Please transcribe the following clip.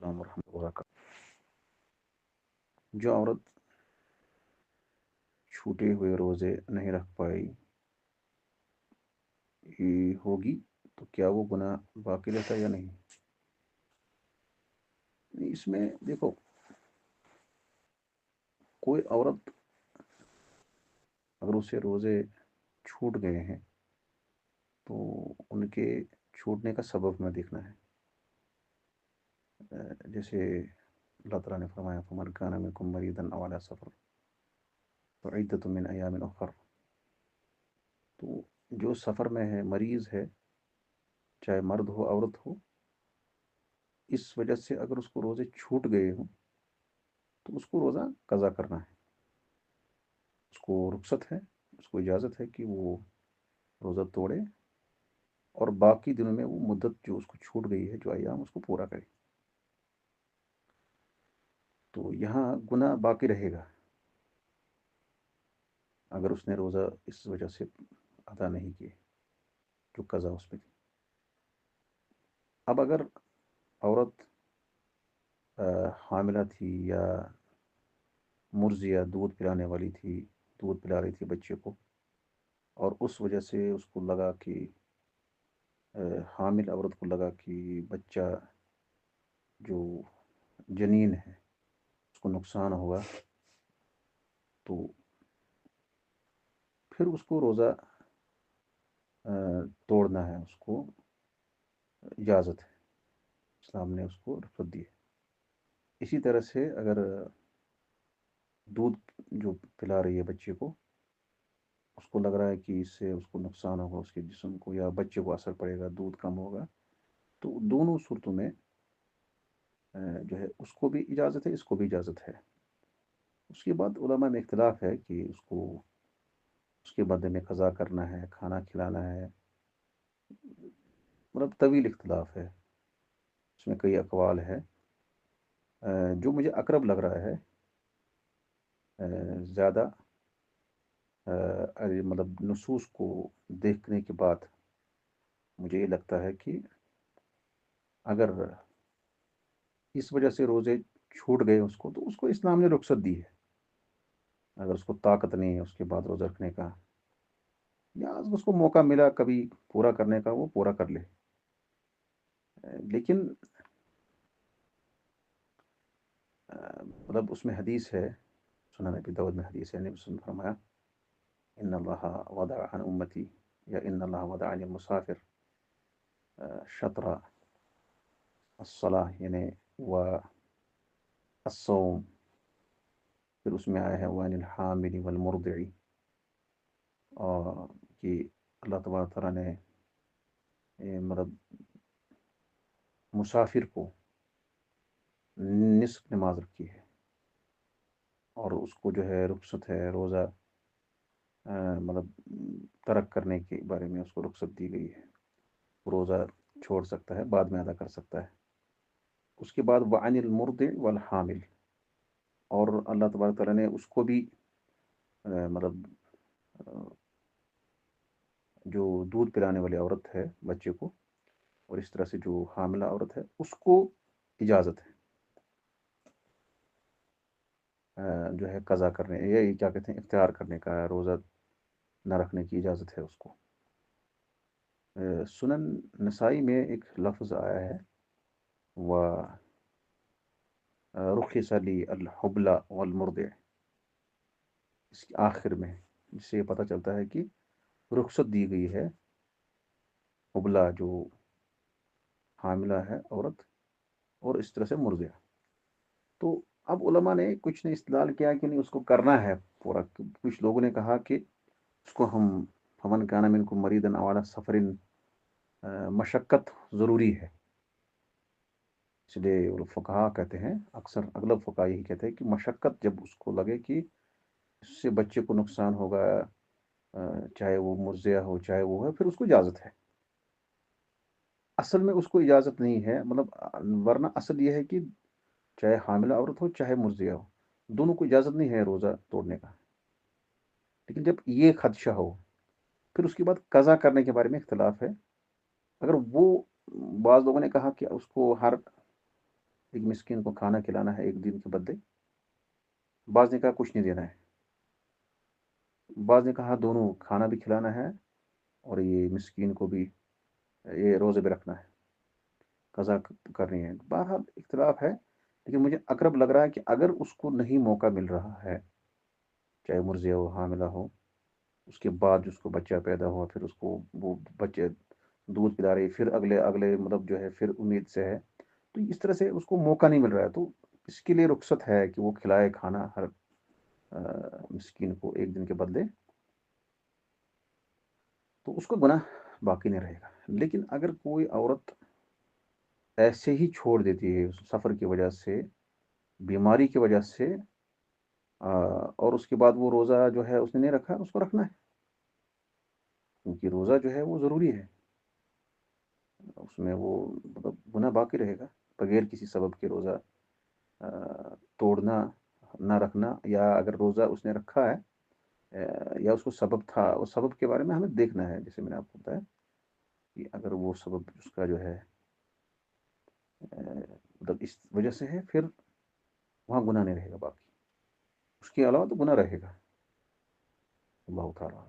السلام ورحمۃ اللہ وبرکاتہ۔ جو عورت چھوٹے ہوئے روزے نہیں رکھ پائی ہوگی تو کیا وہ گناہ باقی رہتا ہے یا نہیں؟ اس میں دیکھو، کوئی عورت اگر اسے روزے چھوٹ گئے ہیں تو ان کے چھوٹنے کا سبب میں دیکھنا ہے۔ جیسے اللہ تعالیٰ نے فرمایا فَمَنْ كَانَ مِنكُم مَرِيضًا أَوْ عَلَىٰ سَفَرٍ فَعِدَّةٌ مِّنْ أَيَّامٍ أُخَرَ۔ تو جو سفر میں ہے، مریض ہے، چاہے مرد ہو عورت ہو، اس وجہ سے اگر اس کو روزے چھوٹ گئے ہوں تو اس کو روزہ قضا کرنا ہے۔ اس کو رخصت ہے، اس کو اجازت ہے کہ وہ روزہ توڑے اور باقی دنوں میں وہ مدت جو اس کو چھوٹ گئی ہے، جو ایام، اس کو پورا کرے۔ تو یہاں گناہ باقی رہے گا اگر اس نے روزہ اس وجہ سے ادا نہیں کیے جو قضا اس پہ تھی۔ اب اگر عورت حاملہ تھی یا مرضیہ دودھ پلانے والی تھی، دودھ پلا رہی تھی بچے کو، اور اس وجہ سے اس کو لگا کہ حامل عورت کو لگا کہ بچہ جو جنین ہے اس کو نقصان ہوا، تو پھر اس کو روزہ توڑنا ہے، اس کو اجازت ہے، اسلام نے اس کو رخصت دی ہے۔ اسی طرح سے اگر دودھ جو پلا رہی ہے بچے کو، اس کو لگ رہا ہے کہ اس سے اس کو نقصان ہوگا، اس کے جسم کو یا بچے کو اثر پڑے گا، دودھ کم ہوگا، تو دونوں صورتوں میں جو ہے اس کو بھی اجازت ہے، اس کو بھی اجازت ہے۔ اس کے بعد علماء میں اختلاف ہے کہ اس کو اس کے بدلے میں قضا کرنا ہے، کھانا کھلانا ہے، مطلب طویل اختلاف ہے، اس میں کئی اقوال ہے۔ جو مجھے اقرب لگ رہا ہے، زیادہ مطلب نصوص کو دیکھنے کے بعد مجھے یہ لگتا ہے کہ اگر اس وجہ سے روزے چھوٹ گئے اس کو، تو اس کو اسلام نے رخصت دی ہے۔ اگر اس کو طاقت نہیں ہے اس کے بعد روزہ رکھنے کا، یا اس کو موقع ملا کبھی پورا کرنے کا، وہ پورا کر لے۔ لیکن مطلب اس میں حدیث ہے، سنن ابی داؤد میں حدیث ہے، نبی صلی اللہ علیہ وسلم نے فرمایا ان اللہ وضع عن امتی، یا ان اللہ وضع عن المسافر شطر الصلاح، یعنی و الصوم، پھر اس میں آیا ہے وعن الحامل والمرضع، اور کہ اللہ تبارک تعالیٰ نے مطلب مسافر کو نصف نماز رکھی ہے، اور اس کو جو ہے رخصت ہے روزہ مطلب ترک کرنے کے بارے میں اس کو رخصت دی گئی ہے، روزہ چھوڑ سکتا ہے، بعد میں ادا کر سکتا ہے۔ اس کے بعد وعن المرضع والحامل، اور اللہ تبارک تعالیٰ نے اس کو بھی مطلب جو دودھ پلانے والی عورت ہے بچے کو، اور اس طرح سے جو حاملہ عورت ہے اس کو اجازت ہے جو ہے قضا کرنے، یہ کیا کہتے ہیں، اختیار کرنے کا، روزہ نہ رکھنے کی اجازت ہے اس کو۔ سنن نسائی میں ایک لفظ آیا ہے و رخص لی الحبلى والمرضع، اس کے آخر میں، جس سے یہ پتہ چلتا ہے کہ رخصت دی گئی ہے حبلہ جو حاملہ ہے عورت، اور اس طرح سے مرضع۔ تو اب علماء نے کچھ نے استدلال کیا کہ نہیں، اس کو کرنا ہے پورا۔ کچھ لوگوں نے کہا کہ اس کو ہم فمن کان منکم مریضا او علی سفر، مشقت ضروری ہے، اس لیے فقہا کہتے ہیں، اکثر اغلب فقہا یہی کہتے ہیں کہ مشقت جب اس کو لگے کہ اس سے بچے کو نقصان ہوگا، چاہے وہ مرضع ہو چاہے وہ ہے، پھر اس کو اجازت ہے۔ اصل میں اس کو اجازت نہیں ہے، مطلب ورنہ اصل یہ ہے کہ چاہے حاملہ عورت ہو چاہے مرضیہ ہو، دونوں کو اجازت نہیں ہے روزہ توڑنے کا۔ لیکن جب یہ خدشہ ہو، پھر اس کے بعد قضا کرنے کے بارے میں اختلاف ہے۔ اگر وہ، بعض لوگوں نے کہا کہ اس کو ہر ایک مسکین کو کھانا کھلانا ہے ایک دن کے بدلے، بعض نے کہا کچھ نہیں دینا ہے، بعض نے کہا دونوں کھانا بھی کھلانا ہے اور یہ مسکین کو بھی یہ روزے بھی رکھنا ہے، قضا کرنی ہے۔ بہرحال اختلاف ہے، لیکن مجھے اقرب لگ رہا ہے کہ اگر اس کو نہیں موقع مل رہا ہے، چاہے مرضیہ ہو حاملہ ہو، اس کے بعد جس کو بچہ پیدا ہوا پھر اس کو وہ بچے دودھ پلا رہی، پھر اگلے اگلے مطلب جو ہے پھر امید سے ہے، تو اس طرح سے اس کو موقع نہیں مل رہا ہے، تو اس کے لیے رخصت ہے کہ وہ کھلائے کھانا ہر مسکین کو ایک دن کے بدلے، تو اس کو گناہ باقی نہیں رہے گا۔ لیکن اگر کوئی عورت ایسے ہی چھوڑ دیتی ہے سفر کی وجہ سے، بیماری کی وجہ سے، اور اس کے بعد وہ روزہ جو ہے اس نے نہیں رکھا، اس کو رکھنا ہے، کیونکہ روزہ جو ہے وہ ضروری ہے، اس میں وہ مطلب گناہ باقی رہے گا بغیر کسی سبب کے روزہ توڑنا، نہ رکھنا، یا اگر روزہ اس نے رکھا ہے یا اس کو سبب تھا، اس سبب کے بارے میں ہمیں دیکھنا ہے، جیسے میں نے آپ کو بتایا کہ اگر وہ سبب اس کا جو ہے مطلب اس وجہ سے ہے، پھر وہاں گناہ نہیں رہے گا باقی، اس کے علاوہ تو گناہ رہے گا۔ اللہ تعالیٰ